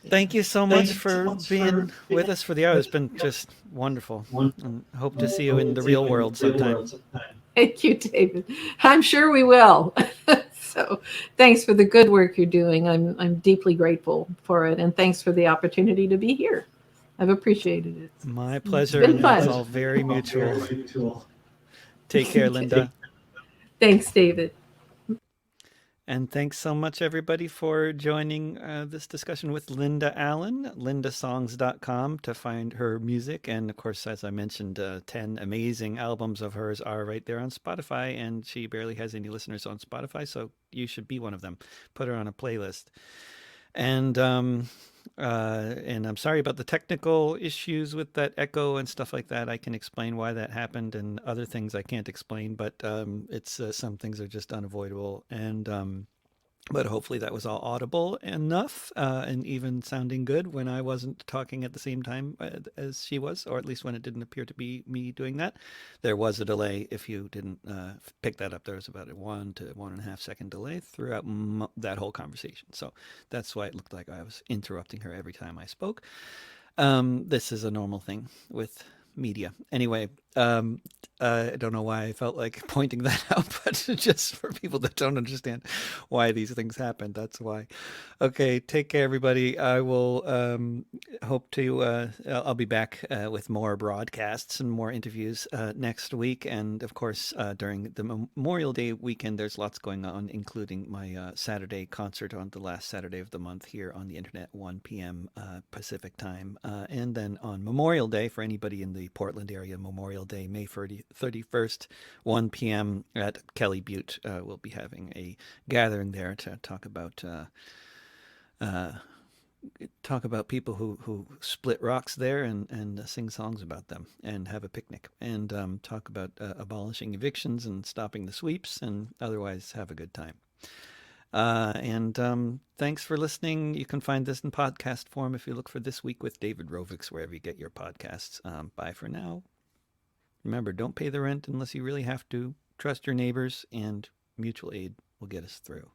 Thank you so much for being with us for the hour. It's been just wonderful. And hope to see you in the real world sometime. Thank you, David. I'm sure we will. So thanks for the good work you're doing. I'm deeply grateful for it. And thanks for the opportunity to be here. I've appreciated it. My pleasure. It's been fun. It's all very mutual. Take care, Linda. Thanks, David. And thanks so much, everybody, for joining this discussion with Linda Allen, lindasongs.com to find her music. And of course, as I mentioned, 10 amazing albums of hers are right there on Spotify, and she barely has any listeners on Spotify, so you should be one of them. Put her on a playlist. And I'm sorry about the technical issues with that echo and stuff like that. I can explain why that happened, and other things I can't explain, but it's some things are just unavoidable. And but hopefully that was all audible enough and even sounding good when I wasn't talking at the same time as she was, or at least when it didn't appear to be me doing that. There was a delay. If you didn't pick that up, there was about a 1 to 1.5 second delay throughout that whole conversation. So that's why it looked like I was interrupting her every time I spoke. This is a normal thing with media. Anyway, I don't know why I felt like pointing that out, but just for people that don't understand why these things happen, that's why. Okay, take care, everybody. I will hope to, I'll be back with more broadcasts and more interviews next week. And of course, during the Memorial Day weekend, there's lots going on, including my Saturday concert on the last Saturday of the month here on the internet, 1 p.m. Pacific time. And then on Memorial Day, for anybody in the Portland area, Memorial Day, May 31st, 1 p.m. at Kelly Butte. We'll be having a gathering there to talk about people who split rocks there and sing songs about them and have a picnic and talk about abolishing evictions and stopping the sweeps and otherwise have a good time. And thanks for listening. You can find this in podcast form if you look for This Week with David Rovix, wherever you get your podcasts. Bye for now. Remember, don't pay the rent unless you really have to. Trust your neighbors, and mutual aid will get us through.